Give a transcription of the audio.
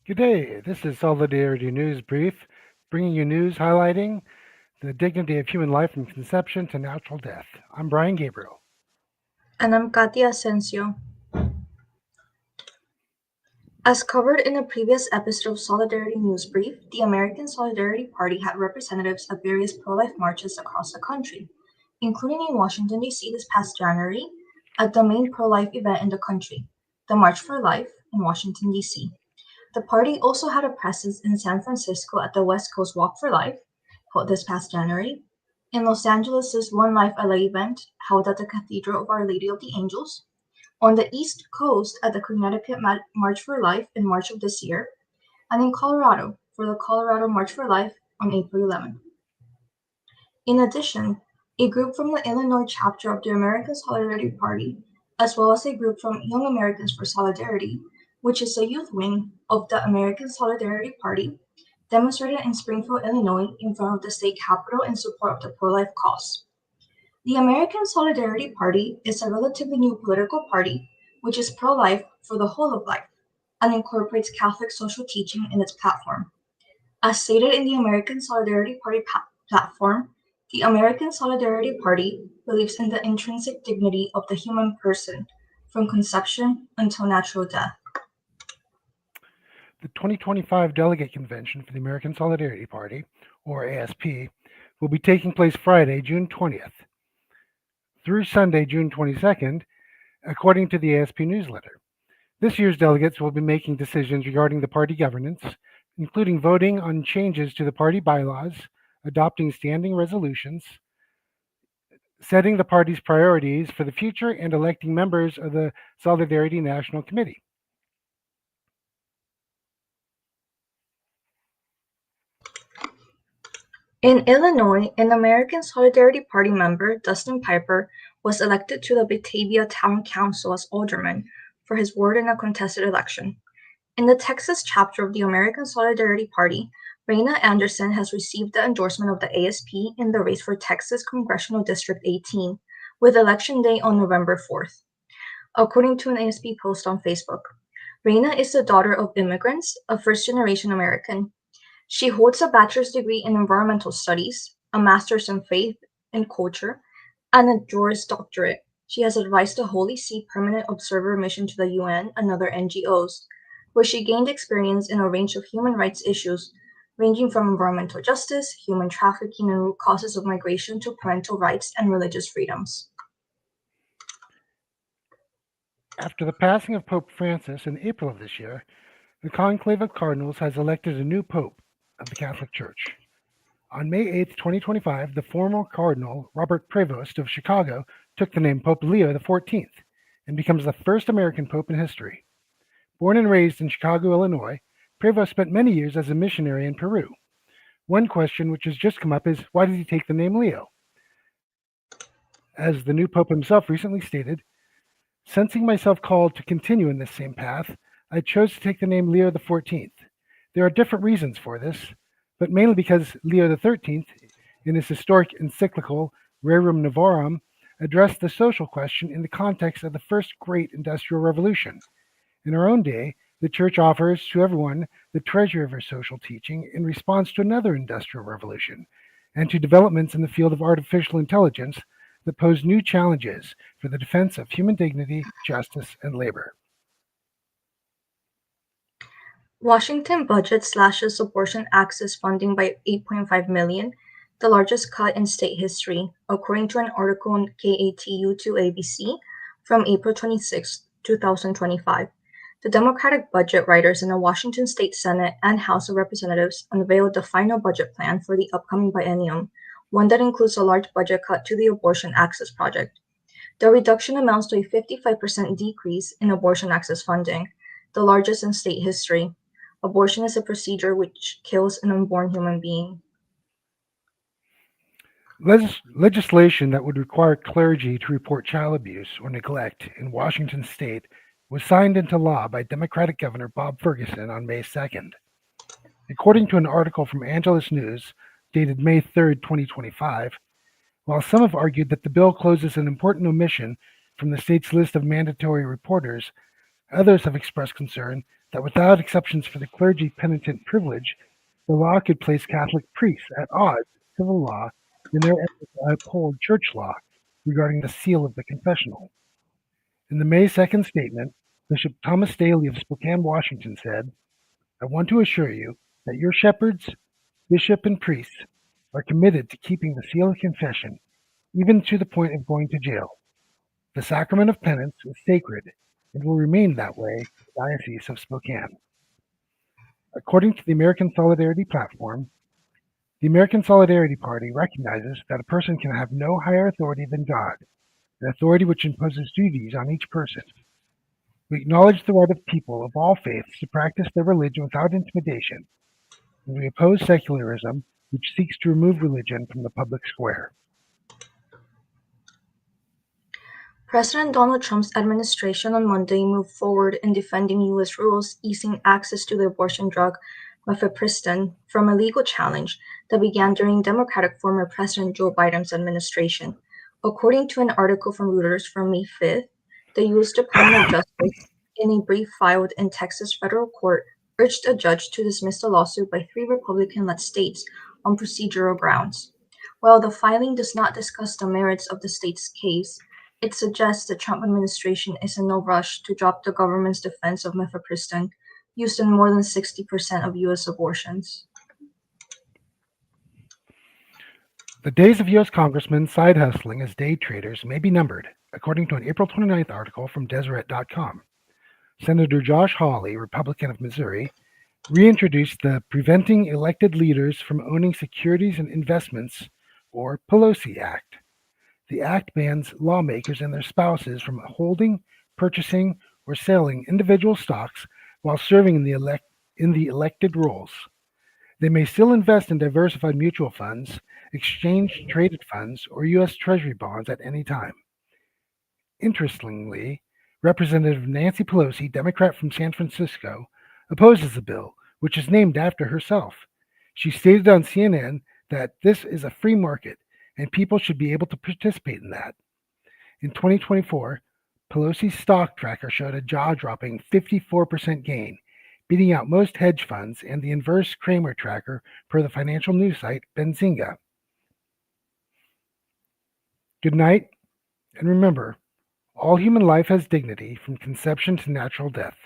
Good day. This is Solidarity News Brief, bringing you news highlighting the dignity of human life from conception to natural death. I'm Brian Gabriel. And I'm Katia, Ascencio. As covered in a previous episode of Solidarity News Brief, the American Solidarity Party had representatives at various pro-life marches across the country, including in Washington, D.C. this past January at the main pro-life event in the country, the March for Life in Washington, D.C. The party also had a presence in San Francisco at the West Coast Walk for Life, held this past January, in Los Angeles' One Life LA event, held at the Cathedral of Our Lady of the Angels, on the East Coast at the Connecticut March for Life in March of this year, and in Colorado for the Colorado March for Life on April 11. In addition, a group from the Illinois chapter of the American Solidarity Party, as well as a group from Young Americans for Solidarity, which is a youth wing of the American Solidarity Party, demonstrated in Springfield, Illinois, in front of the state capitol in support of the pro-life cause. The American Solidarity Party is a relatively new political party which is pro-life for the whole of life and incorporates Catholic social teaching in its platform. As stated in the American Solidarity Party platform, the American Solidarity Party believes in the intrinsic dignity of the human person from conception until natural death. The 2025 Delegate Convention for the American Solidarity Party, or ASP, will be taking place Friday, June 20th, through Sunday, June 22nd, according to the ASP newsletter. This year's delegates will be making decisions regarding the party governance, including voting on changes to the party bylaws, adopting standing resolutions, setting the party's priorities for the future, and electing members of the Solidarity National Committee. In Illinois, an American Solidarity Party member, Dustin Piper, was elected to the Batavia Town Council as alderman for his ward in a contested election. In the Texas chapter of the American Solidarity Party, Rene Anderson has received the endorsement of the ASP in the race for Texas Congressional District 18, with election day on November 4th. According to an ASP post on Facebook, Rene is the daughter of immigrants, a first-generation American. She holds a bachelor's degree in environmental studies, a master's in faith and culture, and a Juris Doctorate. She has advised the Holy See Permanent Observer Mission to the UN and other NGOs, where she gained experience in a range of human rights issues, ranging from environmental justice, human trafficking, and root causes of migration to parental rights and religious freedoms. After the passing of Pope Francis in April of this year, the Conclave of Cardinals has elected a new Pope of the Catholic Church. On May 8, 2025, the former Cardinal Robert Prevost of Chicago took the name Pope Leo XIV and becomes the first American Pope in history. Born and raised in Chicago, Illinois, Prevost spent many years as a missionary in Peru. One question which has just come up is, why did he take the name Leo? As the new Pope himself recently stated, sensing myself called to continue in this same path, I chose to take the name Leo XIV. There are different reasons for this, but mainly because Leo XIII, in his historic encyclical Rerum Novarum, addressed the social question in the context of the first great industrial revolution. In our own day, the Church offers to everyone the treasure of her social teaching in response to another industrial revolution and to developments in the field of artificial intelligence that pose new challenges for the defense of human dignity, justice, and labor. Washington budget slashes abortion access funding by $8.5 million, the largest cut in state history, according to an article on KATU2ABC from April 26, 2025. The Democratic budget writers in the Washington State Senate and House of Representatives unveiled the final budget plan for the upcoming biennium, one that includes a large budget cut to the Abortion Access Project. The reduction amounts to a 55% decrease in abortion access funding, the largest in state history. Abortion is a procedure which kills an unborn human being. Legislation that would require clergy to report child abuse or neglect in Washington state was signed into law by Democratic Governor Bob Ferguson on May 2nd. According to an article from Angelus News dated May 3rd, 2025, while some have argued that the bill closes an important omission from the state's list of mandatory reporters, others have expressed concern that without exceptions for the clergy penitent privilege, the law could place Catholic priests at odds with civil law in their effort to uphold church law regarding the seal of the confessional. In the May 2nd statement, Bishop Thomas Staley of Spokane, Washington said, I want to assure you that your shepherds, bishop, and priests are committed to keeping the seal of confession, even to the point of going to jail. The sacrament of penance is sacred and will remain that way in the Diocese of Spokane. According to the American Solidarity Platform, the American Solidarity Party recognizes that a person can have no higher authority than God, an authority which imposes duties on each person. We acknowledge the right of people of all faiths to practice their religion without intimidation, and we oppose secularism, which seeks to remove religion from the public square. President Donald Trump's administration on Monday moved forward in defending U.S. rules easing access to the abortion drug mifepristone from a legal challenge that began during Democratic former President Joe Biden's administration. According to an article from Reuters from May 5th, the U.S. Department of Justice, in a brief filed in Texas federal court, urged a judge to dismiss the lawsuit by 3 Republican-led states on procedural grounds. While the filing does not discuss the merits of the state's case, it suggests the Trump administration is in no rush to drop the government's defense of mifepristone, used in more than 60% of U.S. abortions. The days of U.S. congressmen side hustling as day traders may be numbered, according to an April 29th article from Deseret.com. Senator Josh Hawley, Republican of Missouri, reintroduced the Preventing Elected Leaders from Owning Securities and Investments, or Pelosi Act. The act bans lawmakers and their spouses from holding, purchasing, or selling individual stocks while serving in the elected roles. They may still invest in diversified mutual funds, exchange traded funds, or U.S. Treasury bonds at any time. Interestingly, Representative Nancy Pelosi, Democrat from San Francisco, opposes the bill, which is named after herself. She stated on CNN that this is a free market and people should be able to participate in that. In 2024, Pelosi's stock tracker showed a jaw-dropping 54% gain, beating out most hedge funds and the inverse Kramer tracker per the financial news site Benzinga. Good night, and remember, all human life has dignity from conception to natural death.